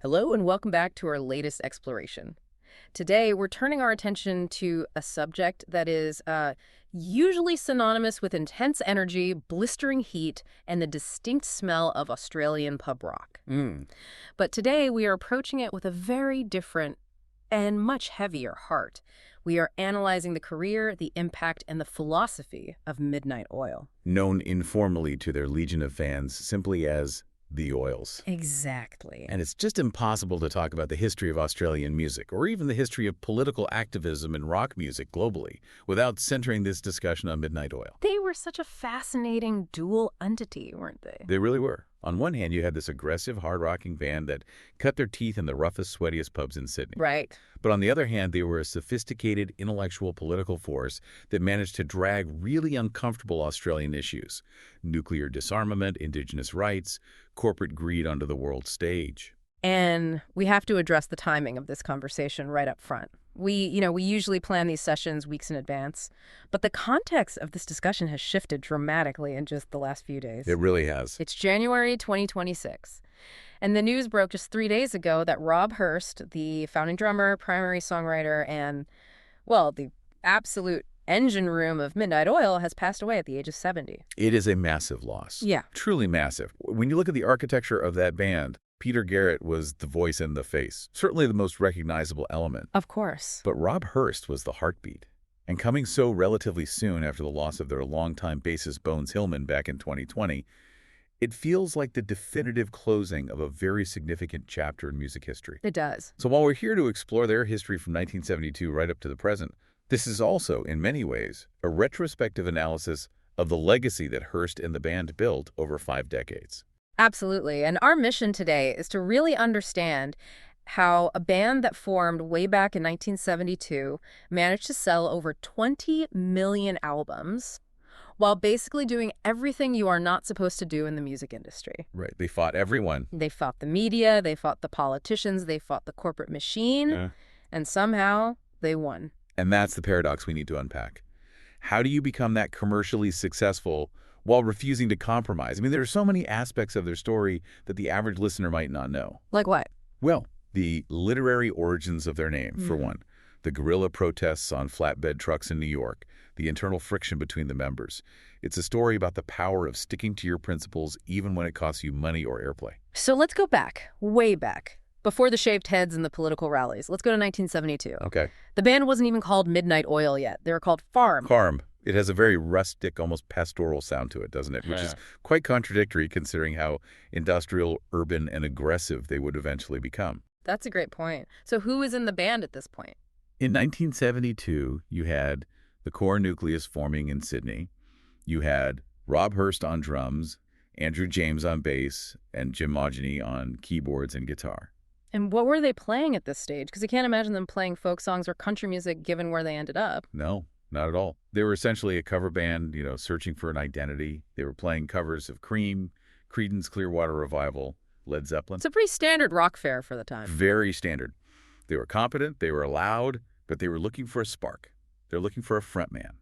Hello and welcome back to our latest exploration. Today, we're turning our attention to a subject that is usually synonymous with intense energy, blistering heat, and the distinct smell of Australian pub rock. Mm. But today, we are approaching it with a very different and much heavier heart. We are analyzing the career, the impact, and the philosophy of Midnight Oil. Known informally to their legion of fans simply as the Oils. Exactly. And it's just impossible to talk about the history of Australian music, or even the history of political activism and rock music globally, without centering this discussion on Midnight Oil. They were such a fascinating dual entity, weren't they? They really were. On one hand, you had this aggressive, hard-rocking band that cut their teeth in the roughest, sweatiest pubs in Sydney. Right. But on the other hand, they were a sophisticated, intellectual political force that managed to drag really uncomfortable Australian issues: nuclear disarmament, Indigenous rights, corporate greed onto the world stage. And we have to address the timing of this conversation right up front. We usually plan these sessions weeks in advance, but the context of this discussion has shifted dramatically in just the last few days. It really has. It's January 2026, and the news broke just 3 days ago that Rob Hurst, the founding drummer, primary songwriter, and, well, the absolute engine room of Midnight Oil, has passed away at the age of 70. It is a massive loss. Yeah. Truly massive. When you look at the architecture of that band, Peter Garrett was the voice and the face, certainly the most recognizable element. Of course. But Rob Hurst was the heartbeat. And coming so relatively soon after the loss of their longtime bassist Bones Hillman back in 2020, it feels like the definitive closing of a very significant chapter in music history. It does. So while we're here to explore their history from 1972 right up to the present, this is also, in many ways, a retrospective analysis of the legacy that Hurst and the band built over 5 decades. Absolutely. And our mission today is to really understand how a band that formed way back in 1972 managed to sell over 20 million albums while basically doing everything you are not supposed to do in the music industry. Right. They fought everyone. They fought the media, they fought the politicians, they fought the corporate machine, and somehow they won. And that's the paradox we need to unpack. How do you become that commercially successful while refusing to compromise? I mean, there are so many aspects of their story that the average listener might not know. Like what? Well, the literary origins of their name, for one. The guerrilla protests on flatbed trucks in New York. The internal friction between the members. It's a story about the power of sticking to your principles even when it costs you money or airplay. So let's go back, way back, before the shaved heads and the political rallies. Let's go to 1972. Okay. The band wasn't even called Midnight Oil yet. They were called Farm. Farm. It has a very rustic, almost pastoral sound to it, doesn't it? Which is quite contradictory considering how industrial, urban, and aggressive they would eventually become. That's a great point. So who was in the band at this point? In 1972, you had the core nucleus forming in Sydney. You had Rob Hurst on drums, Andrew James on bass, and Jim Mogany on keyboards and guitar. And what were they playing at this stage? Because I can't imagine them playing folk songs or country music given where they ended up. No, not at all. They were essentially a cover band, searching for an identity. They were playing covers of Cream, Creedence Clearwater Revival, Led Zeppelin. It's a pretty standard rock fare for the time. Very standard. They were competent, they were loud, but they were looking for a spark. They're looking for a frontman.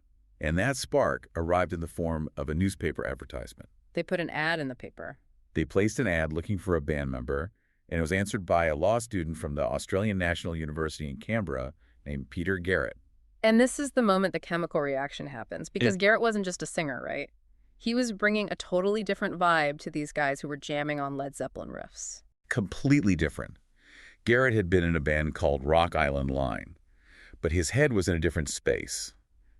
And that spark arrived in the form of a newspaper advertisement. They put an ad in the paper. They placed an ad looking for a band member, and it was answered by a law student from the Australian National University in Canberra named Peter Garrett. And this is the moment the chemical reaction happens, because Garrett wasn't just a singer, right? He was bringing a totally different vibe to these guys who were jamming on Led Zeppelin riffs. Completely different. Garrett had been in a band called Rock Island Line, but his head was in a different space.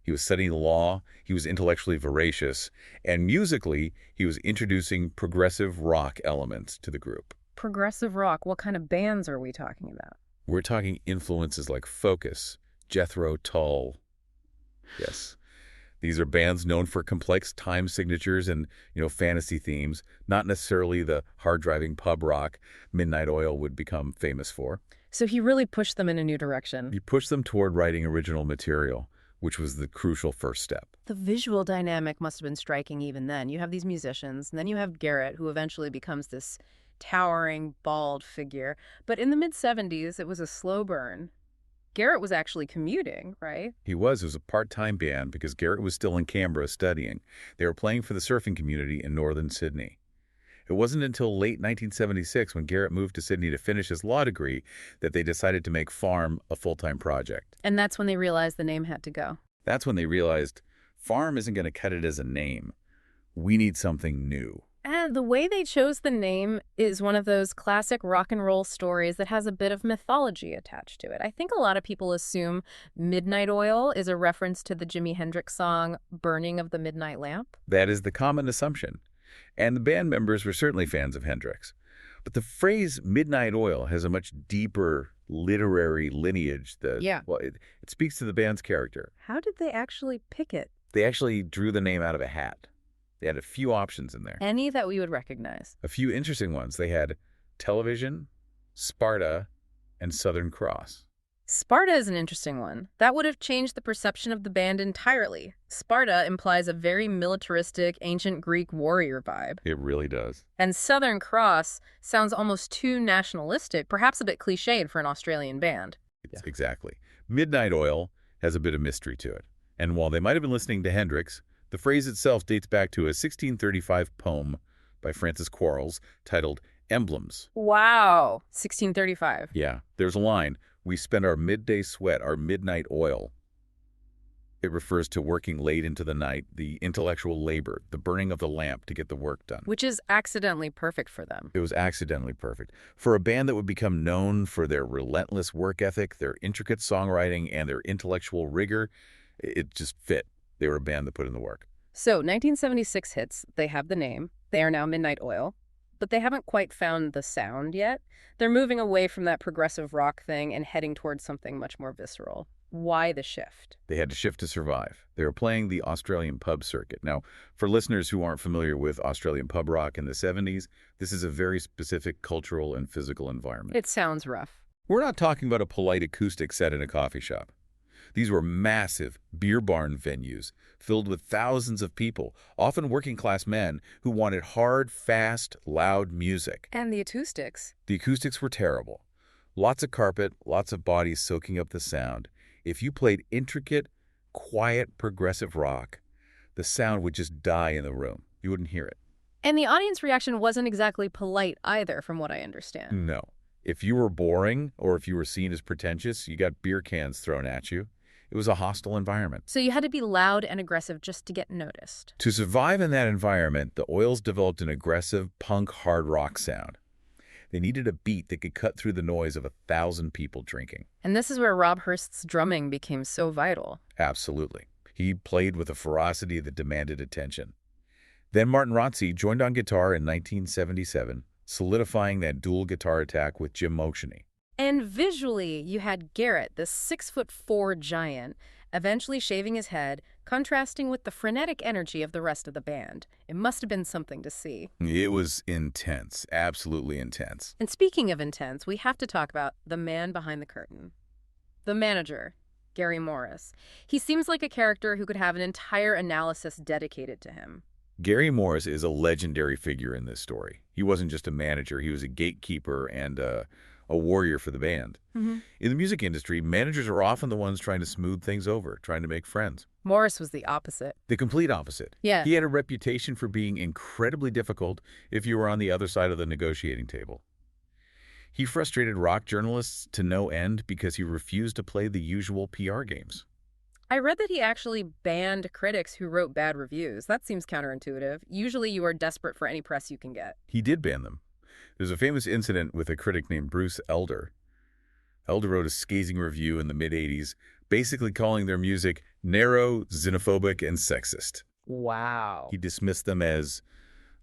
He was studying law, he was intellectually voracious, and musically, he was introducing progressive rock elements to the group. Progressive rock? What kind of bands are we talking about? We're talking influences like Focus, Jethro Tull. Yes. These are bands known for complex time signatures and, fantasy themes, not necessarily the hard-driving pub rock Midnight Oil would become famous for. So he really pushed them in a new direction. He pushed them toward writing original material, which was the crucial first step. The visual dynamic must have been striking even then. You have these musicians, and then you have Garrett, who eventually becomes this towering, bald figure. But in the mid-70s, it was a slow burn. Garrett was actually commuting, right? He was. It was a part-time band because Garrett was still in Canberra studying. They were playing for the surfing community in northern Sydney. It wasn't until late 1976 when Garrett moved to Sydney to finish his law degree that they decided to make Farm a full-time project. And that's when they realized the name had to go. That's when they realized Farm isn't going to cut it as a name. We need something new. And the way they chose the name is one of those classic rock and roll stories that has a bit of mythology attached to it. I think a lot of people assume Midnight Oil is a reference to the Jimi Hendrix song Burning of the Midnight Lamp. That is the common assumption. And the band members were certainly fans of Hendrix. But the phrase Midnight Oil has a much deeper literary lineage. Well, it speaks to the band's character. How did they actually pick it? They actually drew the name out of a hat. They had a few options in there. Any that we would recognize. A few interesting ones. They had Television, Sparta, and Southern Cross. Sparta is an interesting one. That would have changed the perception of the band entirely. Sparta implies a very militaristic, ancient Greek warrior vibe. It really does. And Southern Cross sounds almost too nationalistic, perhaps a bit cliched for an Australian band. Exactly. Midnight Oil has a bit of mystery to it. And while they might have been listening to Hendrix, the phrase itself dates back to a 1635 poem by Francis Quarles titled Emblems. Wow. 1635. Yeah, there's a line, "We spend our midday sweat, our midnight oil." It refers to working late into the night, the intellectual labor, the burning of the lamp to get the work done. Which is accidentally perfect for them. It was accidentally perfect. For a band that would become known for their relentless work ethic, their intricate songwriting, and their intellectual rigor, it just fit. They were a band that put in the work. So 1976 hits, they have the name, they are now Midnight Oil, but they haven't quite found the sound yet. They're moving away from that progressive rock thing and heading towards something much more visceral. Why the shift? They had to shift to survive. They were playing the Australian pub circuit. Now, for listeners who aren't familiar with Australian pub rock in the 70s, this is a very specific cultural and physical environment. It sounds rough. We're not talking about a polite acoustic set in a coffee shop. These were massive beer barn venues filled with thousands of people, often working-class men who wanted hard, fast, loud music. And the acoustics? The acoustics were terrible. Lots of carpet, lots of bodies soaking up the sound. If you played intricate, quiet, progressive rock, the sound would just die in the room. You wouldn't hear it. And the audience reaction wasn't exactly polite either, from what I understand. No. If you were boring or if you were seen as pretentious, you got beer cans thrown at you. It was a hostile environment. So you had to be loud and aggressive just to get noticed. To survive in that environment, the Oils developed an aggressive punk hard rock sound. They needed a beat that could cut through the noise of 1,000 people drinking. And this is where Rob Hurst's drumming became so vital. Absolutely. He played with a ferocity that demanded attention. Then Martin Rotze joined on guitar in 1977, solidifying that dual guitar attack with Jim Mocheney. And visually, you had Garrett, the 6'4" giant, eventually shaving his head, contrasting with the frenetic energy of the rest of the band. It must have been something to see. It was intense, absolutely intense. And speaking of intense, we have to talk about the man behind the curtain. The manager, Gary Morris. He seems like a character who could have an entire analysis dedicated to him. Gary Morris is a legendary figure in this story. He wasn't just a manager, he was a gatekeeper and a warrior for the band. In the music industry, managers are often the ones trying to smooth things over, trying to make friends. Morris was the opposite. The complete opposite. Yeah. He had a reputation for being incredibly difficult if you were on the other side of the negotiating table. He frustrated rock journalists to no end because he refused to play the usual PR games. I read that he actually banned critics who wrote bad reviews. That seems counterintuitive. Usually you are desperate for any press you can get. He did ban them. There's a famous incident with a critic named Bruce Elder. Elder wrote a scathing review in the mid-'80s, basically calling their music narrow, xenophobic, and sexist. Wow. He dismissed them as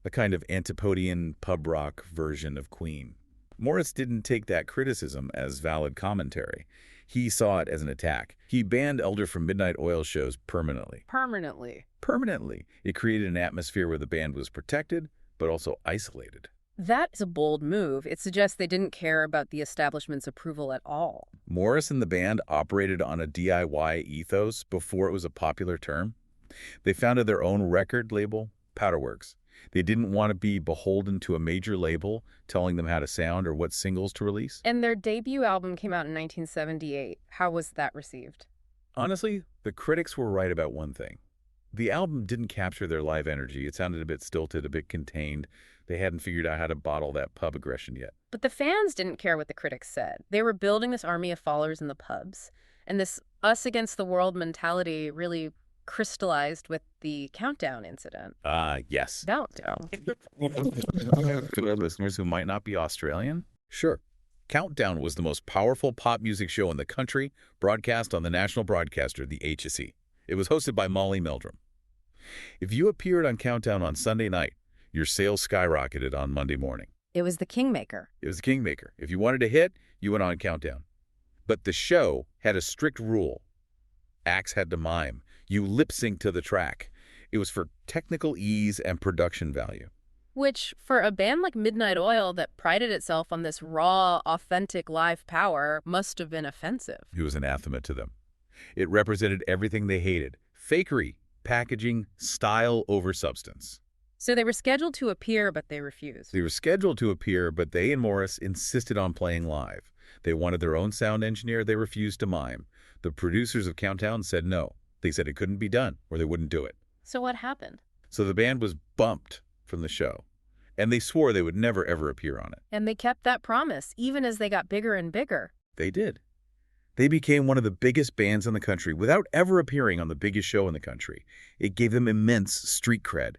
a kind of antipodean pub rock version of Queen. Morris didn't take that criticism as valid commentary. He saw it as an attack. He banned Elder from Midnight Oil shows permanently. Permanently. Permanently. It created an atmosphere where the band was protected, but also isolated. That is a bold move. It suggests they didn't care about the establishment's approval at all. Morris and the band operated on a DIY ethos before it was a popular term. They founded their own record label, Powderworks. They didn't want to be beholden to a major label telling them how to sound or what singles to release. And their debut album came out in 1978. How was that received? Honestly, the critics were right about one thing. The album didn't capture their live energy. It sounded a bit stilted, a bit contained. They hadn't figured out how to bottle that pub aggression yet. But the fans didn't care what the critics said. They were building this army of followers in the pubs. And this us against the world mentality really crystallized with the Countdown incident. Yes. Countdown. For our listeners who might not be Australian? Sure. Countdown was the most powerful pop music show in the country, broadcast on the national broadcaster, the HSE. It was hosted by Molly Meldrum. If you appeared on Countdown on Sunday night, your sales skyrocketed on Monday morning. It was the kingmaker. It was the kingmaker. If you wanted to hit, you went on Countdown. But the show had a strict rule. Acts had to mime. You lip-sync to the track. It was for technical ease and production value. Which, for a band like Midnight Oil that prided itself on this raw, authentic live power, must have been offensive. It was anathema to them. It represented everything they hated. Fakery, packaging, style over substance. So they were scheduled to appear, but they refused. They were scheduled to appear, but they and Morris insisted on playing live. They wanted their own sound engineer. They refused to mime. The producers of Countdown said no. They said it couldn't be done, or they wouldn't do it. So what happened? So the band was bumped from the show, and they swore they would never, ever appear on it. And they kept that promise, even as they got bigger and bigger. They did. They became one of the biggest bands in the country without ever appearing on the biggest show in the country. It gave them immense street cred.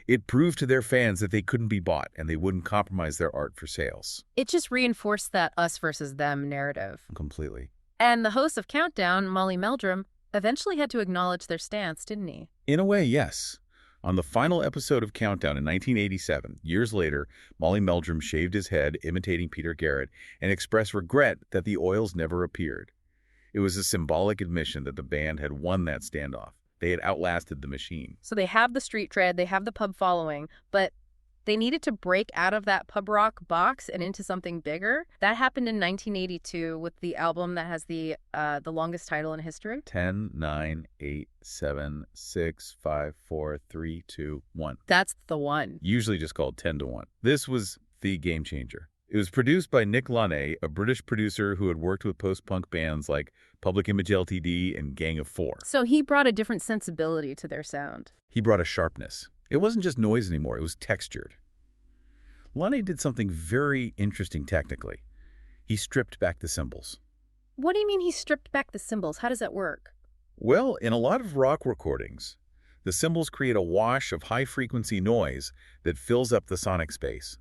It proved to their fans that they couldn't be bought and they wouldn't compromise their art for sales. It just reinforced that us versus them narrative. Completely. And the host of Countdown, Molly Meldrum, eventually had to acknowledge their stance, didn't he? In a way, yes. On the final episode of Countdown in 1987, years later, Molly Meldrum shaved his head, imitating Peter Garrett, and expressed regret that the Oils never appeared. It was a symbolic admission that the band had won that standoff. They had outlasted the machine. So they have the street cred, they have the pub following, but they needed to break out of that pub rock box and into something bigger. That happened in 1982 with the album that has the longest title in history. 10, 9, 8, 7, 6, 5, 4, 3, 2, 1. That's the one. Usually just called 10 to 1. This was the game changer. It was produced by Nick Launay, a British producer who had worked with post-punk bands like Public Image Ltd. And Gang of Four. So he brought a different sensibility to their sound. He brought a sharpness. It wasn't just noise anymore, it was textured. Launay did something very interesting technically. He stripped back the cymbals. What do you mean he stripped back the cymbals? How does that work? Well, in a lot of rock recordings, the cymbals create a wash of high-frequency noise that fills up the sonic space.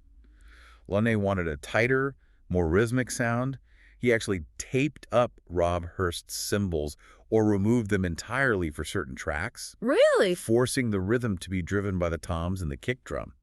Launay wanted a tighter, more rhythmic sound. He actually taped up Rob Hurst's cymbals or removed them entirely for certain tracks. Really? Forcing the rhythm to be driven by the toms and the kick drum.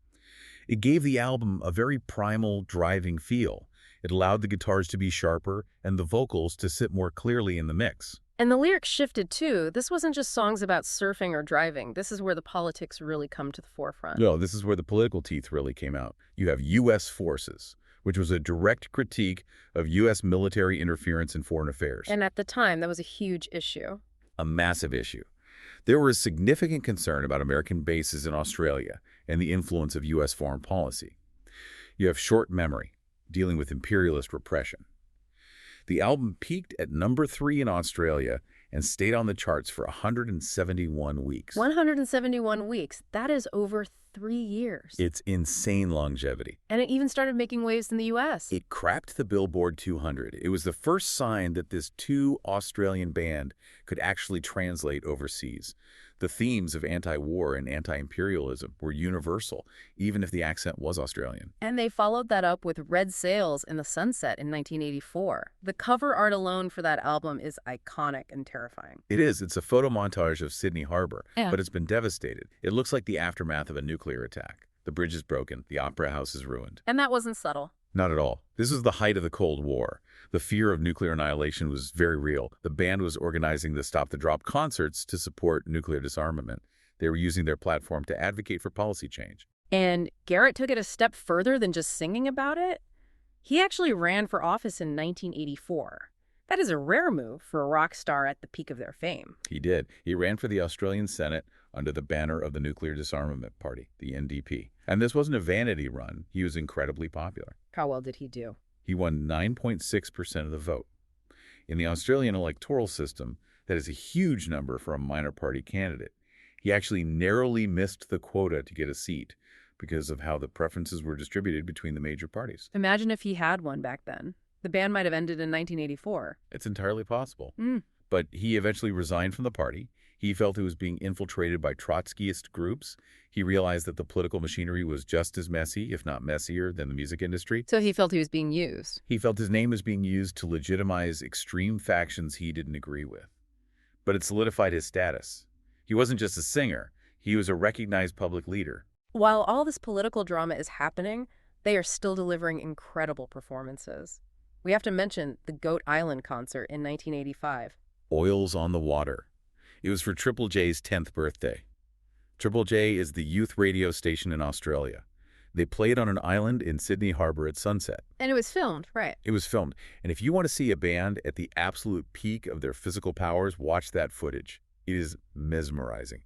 It gave the album a very primal, driving feel. It allowed the guitars to be sharper and the vocals to sit more clearly in the mix. And the lyrics shifted too. This wasn't just songs about surfing or driving. This is where the politics really come to the forefront. No, this is where the political teeth really came out. You have U.S. forces, which was a direct critique of U.S. military interference in foreign affairs. And at the time, that was a huge issue. A massive issue. There was significant concern about American bases in Australia and the influence of U.S. foreign policy. You have Short Memory, dealing with imperialist repression. The album peaked at number 3 in Australia and stayed on the charts for 171 weeks. 171 weeks. That is over 3 years. It's insane longevity. And it even started making waves in the U.S. It cracked the Billboard 200. It was the first sign that this 2 Australian band could actually translate overseas. The themes of anti-war and anti-imperialism were universal, even if the accent was Australian. And they followed that up with Red Sails in the Sunset in 1984. The cover art alone for that album is iconic and terrifying. It is. It's a photo montage of Sydney Harbor, Yeah. but it's been devastated. It looks like the aftermath of a nuclear attack. The bridge is broken. The opera house is ruined. And that wasn't subtle. Not at all. This was the height of the Cold War. The fear of nuclear annihilation was very real. The band was organizing the Stop the Drop concerts to support nuclear disarmament. They were using their platform to advocate for policy change. And Garrett took it a step further than just singing about it. He actually ran for office in 1984. That is a rare move for a rock star at the peak of their fame. He did. He ran for the Australian Senate under the banner of the Nuclear Disarmament Party, the NDP. And this wasn't a vanity run. He was incredibly popular. How well did he do? He won 9.6% of the vote. In the Australian electoral system, that is a huge number for a minor party candidate. He actually narrowly missed the quota to get a seat because of how the preferences were distributed between the major parties. Imagine if he had won back then. The ban might have ended in 1984. It's entirely possible. Mm. But he eventually resigned from the party. He felt it was being infiltrated by Trotskyist groups. He realized that the political machinery was just as messy, if not messier, than the music industry. So he felt he was being used. He felt his name was being used to legitimize extreme factions he didn't agree with. But it solidified his status. He wasn't just a singer. He was a recognized public leader. While all this political drama is happening, they are still delivering incredible performances. We have to mention the Goat Island concert in 1985. Oils on the Water. It was for Triple J's 10th birthday. Triple J is the youth radio station in Australia. They played on an island in Sydney Harbor at sunset. And it was filmed, right? It was filmed. And if you want to see a band at the absolute peak of their physical powers, watch that footage. It is mesmerizing.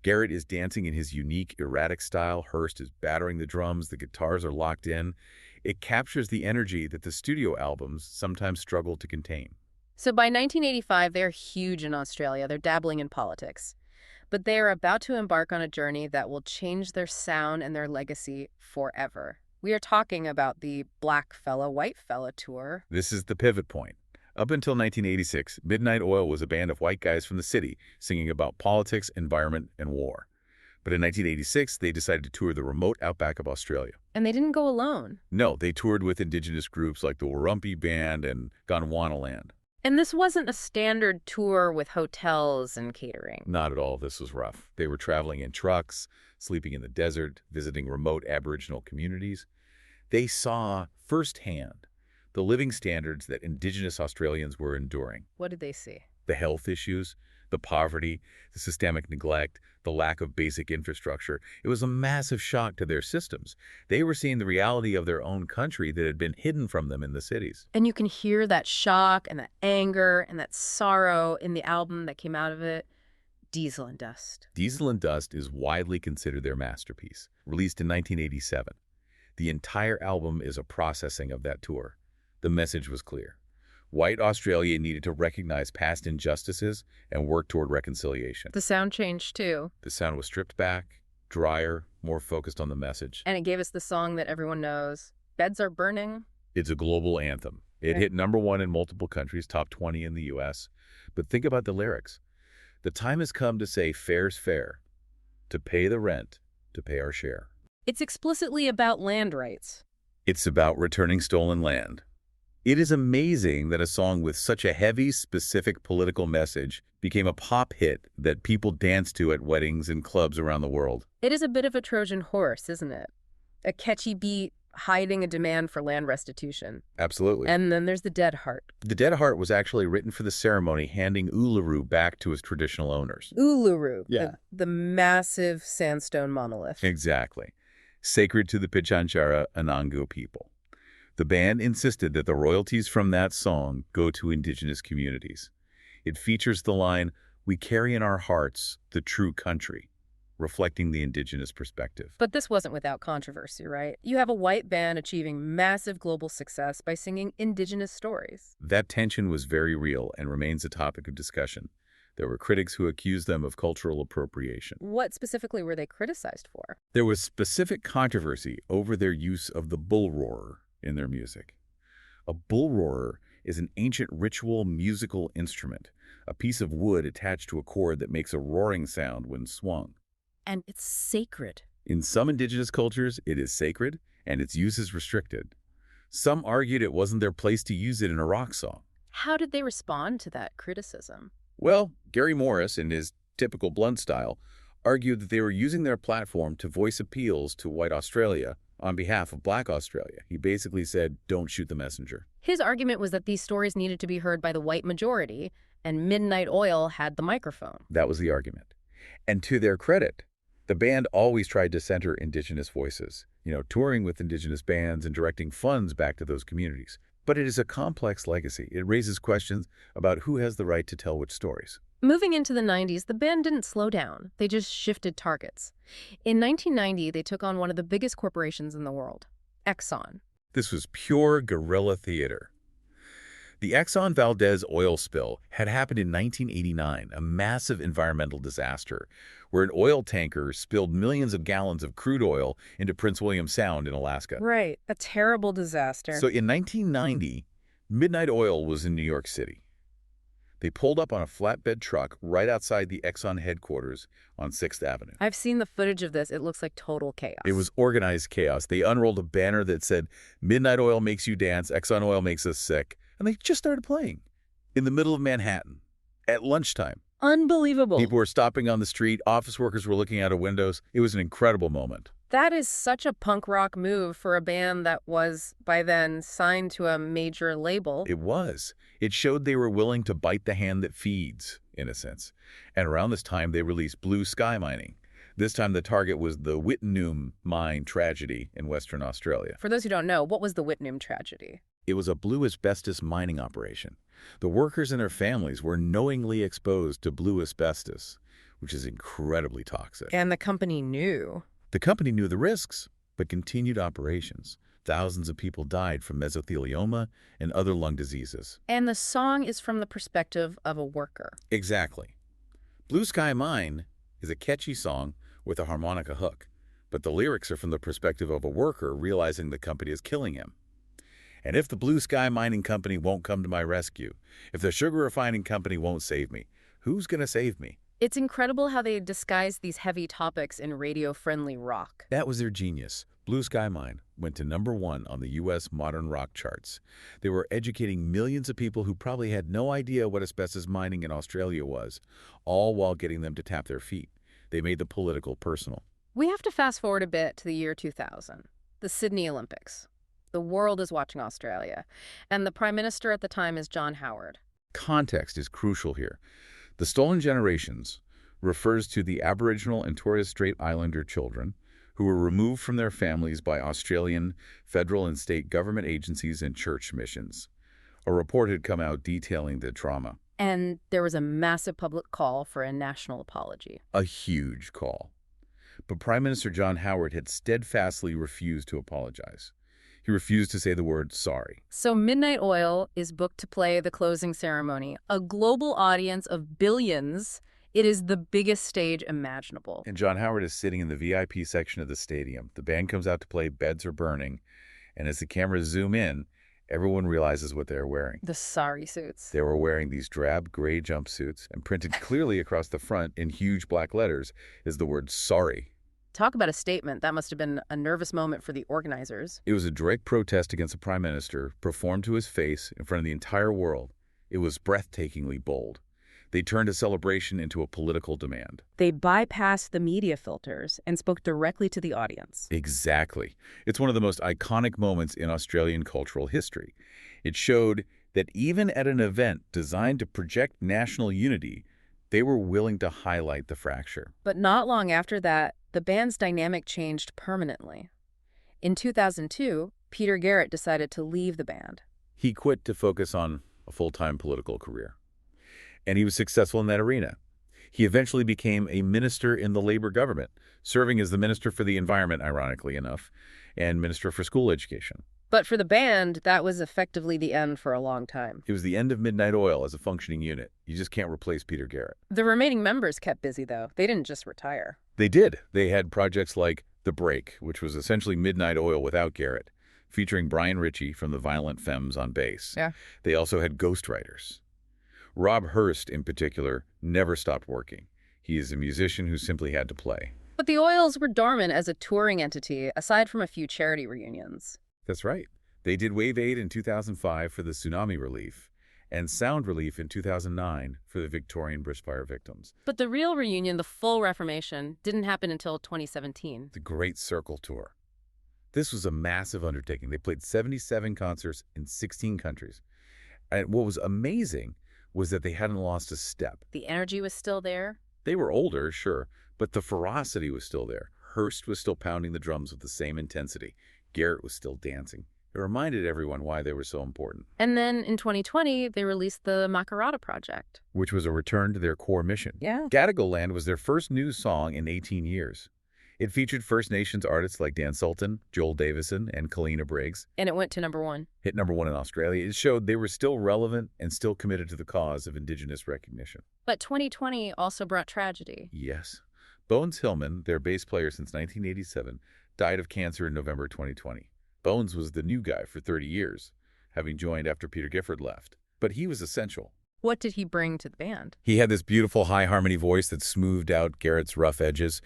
Garrett is dancing in his unique, erratic style. Hurst is battering the drums. The guitars are locked in. It captures the energy that the studio albums sometimes struggle to contain. So by 1985, they're huge in Australia. They're dabbling in politics. But they are about to embark on a journey that will change their sound and their legacy forever. We are talking about the Black Fella, White Fella tour. This is the pivot point. Up until 1986, Midnight Oil was a band of white guys from the city singing about politics, environment, and war. But in 1986, they decided to tour the remote outback of Australia. And they didn't go alone. No, they toured with Indigenous groups like the Warumpi Band and Gondwanaland. And this wasn't a standard tour with hotels and catering. Not at all. This was rough. They were traveling in trucks, sleeping in the desert, visiting remote Aboriginal communities. They saw firsthand the living standards that Indigenous Australians were enduring. What did they see? The health issues, the poverty, the systemic neglect, the lack of basic infrastructure. It was a massive shock to their systems. They were seeing the reality of their own country that had been hidden from them in the cities. And you can hear that shock and that anger and that sorrow in the album that came out of it, Diesel and Dust. Diesel and Dust is widely considered their masterpiece, released in 1987. The entire album is a processing of that tour. The message was clear. White Australia needed to recognize past injustices and work toward reconciliation. The sound changed too. The sound was stripped back, drier, more focused on the message. And it gave us the song that everyone knows, Beds Are Burning. It's a global anthem. It hit #1 in multiple countries, top 20 in the U.S. But think about the lyrics. The time has come to say fair's fair, to pay the rent, to pay our share. It's explicitly about land rights. It's about returning stolen land. It is amazing that a song with such a heavy, specific political message became a pop hit that people dance to at weddings and clubs around the world. It is a bit of a Trojan horse, isn't it? A catchy beat hiding a demand for land restitution. Absolutely. And then there's the Dead Heart. The Dead Heart was actually written for the ceremony handing Uluru back to its traditional owners. Uluru, Yeah. the massive sandstone monolith. Exactly. Sacred to the Pitjantjatjara Anangu people. The band insisted that the royalties from that song go to Indigenous communities. It features the line, "We carry in our hearts the true country," reflecting the Indigenous perspective. But this wasn't without controversy, right? You have a white band achieving massive global success by singing Indigenous stories. That tension was very real and remains a topic of discussion. There were critics who accused them of cultural appropriation. What specifically were they criticized for? There was specific controversy over their use of the bull roarer in their music. A bull roarer is an ancient ritual musical instrument, a piece of wood attached to a cord that makes a roaring sound when swung. And it's sacred. In some Indigenous cultures, it is sacred, and its use is restricted. Some argued it wasn't their place to use it in a rock song. How did they respond to that criticism? Well, Gary Morris, in his typical blunt style, argued that they were using their platform to voice appeals to white Australia on behalf of Black Australia. He basically said, don't shoot the messenger. His argument was that these stories needed to be heard by the white majority, and Midnight Oil had the microphone. That was the argument. And to their credit, the band always tried to center Indigenous voices, touring with Indigenous bands and directing funds back to those communities. But it is a complex legacy. It raises questions about who has the right to tell which stories. Moving into the 90s, the band didn't slow down. They just shifted targets. In 1990, they took on one of the biggest corporations in the world, Exxon. This was pure guerrilla theater. The Exxon Valdez oil spill had happened in 1989, a massive environmental disaster, where an oil tanker spilled millions of gallons of crude oil into Prince William Sound in Alaska. Right. A terrible So disaster. in 1990, Midnight Oil was in New York City. They pulled up on a flatbed truck right outside the Exxon headquarters on 6th Avenue. I've seen the footage of this. It looks like total It chaos. was organized chaos. They unrolled a banner that said, "Midnight Oil makes you dance, Exxon Oil makes us sick." And they just started playing in the middle of Manhattan at lunchtime. Unbelievable. People were stopping on the street. Office workers were looking out of windows. It was an incredible moment. That is such a punk rock move for a band that was, by then, signed to a major label. It was. It showed they were willing to bite the hand that feeds, in a sense. And around this time, they released Blue Sky Mining. This time, the target was the Wittenoom mine tragedy in Western Australia. For those who don't know, what was the Wittenoom tragedy? It was a blue asbestos mining operation. The workers and their families were knowingly exposed to blue asbestos, which is incredibly toxic. And the company knew. The company knew the risks, but continued operations. Thousands of people died from mesothelioma and other lung diseases. And the song is from the perspective of a worker. Exactly. Blue Sky Mine is a catchy song with a harmonica hook, but the lyrics are from the perspective of a worker realizing the company is killing him. And if the Blue Sky Mining Company won't come to my rescue, if the sugar refining company won't save me, who's going to save me? It's incredible how they disguise these heavy topics in radio-friendly rock. That was their genius. Blue Sky Mine went to #1 on the U.S. modern rock charts. They were educating millions of people who probably had no idea what asbestos mining in Australia was, all while getting them to tap their feet. They made the political personal. We have to fast forward a bit to the year 2000, the Sydney Olympics. The world is watching Australia, and the Prime Minister at the time is John Howard. Context is crucial here. The Stolen Generations refers to the Aboriginal and Torres Strait Islander children who were removed from their families by Australian federal and state government agencies and church missions. A report had come out detailing the trauma. And there was a massive public call for a national apology. A huge call. But Prime Minister John Howard had steadfastly refused to apologize. He refused to say the word sorry. So Midnight Oil is booked to play the closing ceremony. A global audience of billions. It is the biggest stage imaginable. And John Howard is sitting in the VIP section of the stadium. The band comes out to play Beds Are Burning. And as the cameras zoom in, everyone realizes what they're wearing. The sorry suits. They were wearing these drab gray jumpsuits, and printed clearly across the front in huge black letters is the word sorry. Talk about a statement. That must have been a nervous moment for the organizers. It was a direct protest against the Prime Minister, performed to his face in front of the entire world. It was breathtakingly bold. They turned a celebration into a political demand. They bypassed the media filters and spoke directly to the audience. Exactly. It's one of the most iconic moments in Australian cultural history. It showed that even at an event designed to project national unity, they were willing to highlight the fracture. But not long after that, the band's dynamic changed permanently. In 2002, Peter Garrett decided to leave the band. He quit to focus on a full-time political career. And he was successful in that arena. He eventually became a minister in the Labour government, serving as the Minister for the Environment, ironically enough, and Minister for School Education. But for the band, that was effectively the end for a long time. It was the end of Midnight Oil as a functioning unit. You just can't replace Peter Garrett. The remaining members kept busy, though. They didn't just retire. They did. They had projects like The Break, which was essentially Midnight Oil without Garrett, featuring Brian Ritchie from the Violent Femmes on bass. Yeah. They also had ghostwriters. Rob Hurst, in particular, never stopped working. He is a musician who simply had to play. But the Oils were dormant as a touring entity, aside from a few charity reunions. That's right. They did Wave Aid in 2005 for the tsunami relief, and Sound Relief in 2009 for the Victorian bushfire victims. But the real reunion, the full reformation, didn't happen until 2017. The Great Circle Tour. This was a massive undertaking. They played 77 concerts in 16 countries. And what was amazing was that they hadn't lost a step. The energy was still there. They were older, sure, but the ferocity was still there. Hurst was still pounding the drums with the same intensity. Garrett was still dancing. It reminded everyone why they were so important. And then in 2020, they released the Makarrata Project, which was a return to their core mission. Yeah. Gadigal Land was their first new song in 18 years. It featured First Nations artists like Dan Sultan, Joel Davison, and Kalina Briggs. And it went to #1. Hit #1 in Australia. It showed they were still relevant and still committed to the cause of Indigenous recognition. But 2020 also brought tragedy. Yes. Bones Hillman, their bass player since 1987, died of cancer in November 2020. Bones was the new guy for 30 years, having joined after Peter Gifford left. But he was essential. What did he bring to the band? He had this beautiful high harmony voice that smoothed out Garrett's rough edges.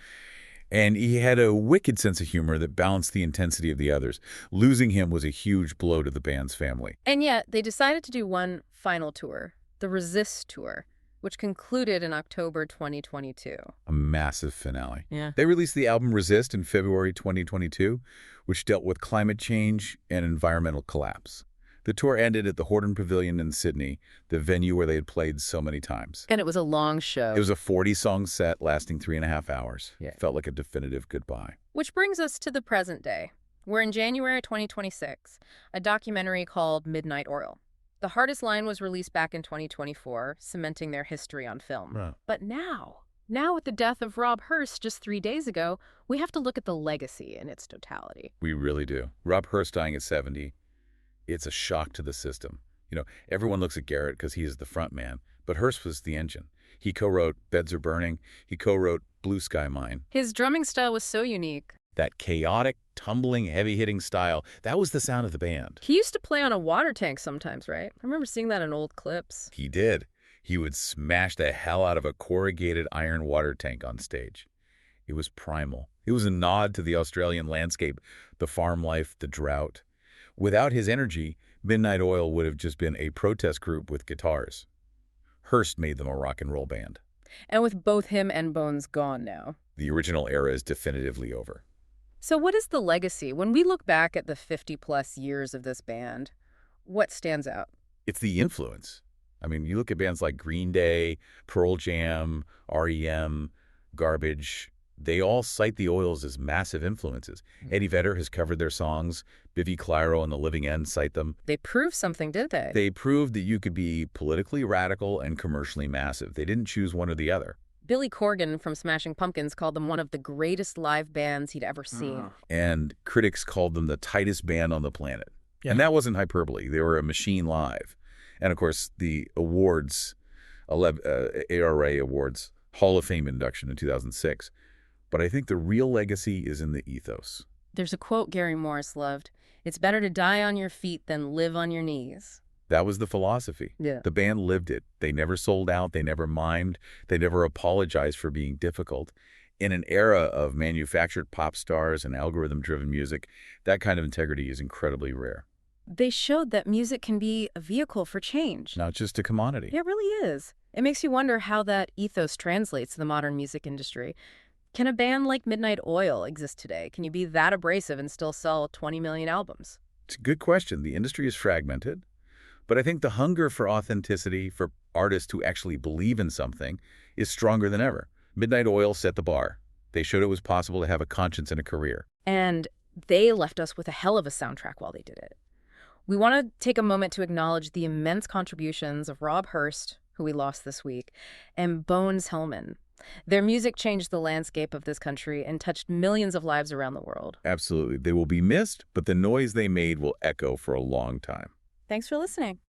And he had a wicked sense of humor that balanced the intensity of the others. Losing him was a huge blow to the band's family. And yet, they decided to do one final tour, the Resist Tour, which concluded in October 2022. A massive finale. Yeah. They released the album Resist in February 2022, which dealt with climate change and environmental collapse. The tour ended at the Horton Pavilion in Sydney, the venue where they had played so many times. And it was a long show. It was a 40-song set lasting 3.5 hours. Yeah. It felt like a definitive goodbye. Which brings us to the present day. We're in January 2026, a documentary called Midnight Oil. The Hardest Line was released back in 2024, cementing their history on film. Right. But now with the death of Rob Hurst just 3 days ago, we have to look at the legacy in its totality. We really do. Rob Hurst dying at 70. It's a shock to the system. Everyone looks at Garrett because he is the front man, but Hurst was the engine. He co-wrote Beds Are Burning. He co-wrote Blue Sky Mine. His drumming style was so unique. That chaotic, tumbling, heavy-hitting style, that was the sound of the band. He used to play on a water tank sometimes, right? I remember seeing that in old clips. He did. He would smash the hell out of a corrugated iron water tank on stage. It was primal. It was a nod to the Australian landscape, the farm life, the drought. Without his energy, Midnight Oil would have just been a protest group with guitars. Hurst made them a rock and roll band. And with both him and Bones gone now, The original era is definitively over. so what is the legacy? When we look back at the 50-plus years of this band, what stands out? It's the influence. I mean, you look at bands like Green Day, Pearl Jam, REM, Garbage. They all cite the Oils as massive influences. Eddie Vedder has covered their songs. Bivi Clyro and The Living End cite them. They proved something, did they? They proved that you could be politically radical and commercially massive. They didn't choose one or the other. Billy Corgan from Smashing Pumpkins called them one of the greatest live bands he'd ever seen. And critics called them the tightest band on the planet. Yeah. And that wasn't hyperbole. They were a machine live. And, of course, the awards, ARA Awards, Hall of Fame induction in 2006. But I think the real legacy is in the ethos. There's a quote Gary Morris loved. It's better to die on your feet than live on your knees. That was the philosophy. Yeah. The band lived it. They never sold out. They never mimed. They never apologized for being difficult. In an era of manufactured pop stars and algorithm-driven music, that kind of integrity is incredibly rare. They showed that music can be a vehicle for change. Not just a commodity. It really is. It makes you wonder how that ethos translates to the modern music industry. Can a band like Midnight Oil exist today? Can you be that abrasive and still sell 20 million albums? It's a good question. The industry is fragmented. But I think the hunger for authenticity, for artists who actually believe in something, is stronger than ever. Midnight Oil set the bar. They showed it was possible to have a conscience and a career. And they left us with a hell of a soundtrack while they did it. We want to take a moment to acknowledge the immense contributions of Rob Hurst, who we lost this week, and Bones Hillman. Their music changed the landscape of this country and touched millions of lives around the world. Absolutely. They will be missed, but the noise they made will echo for a long time. Thanks for listening.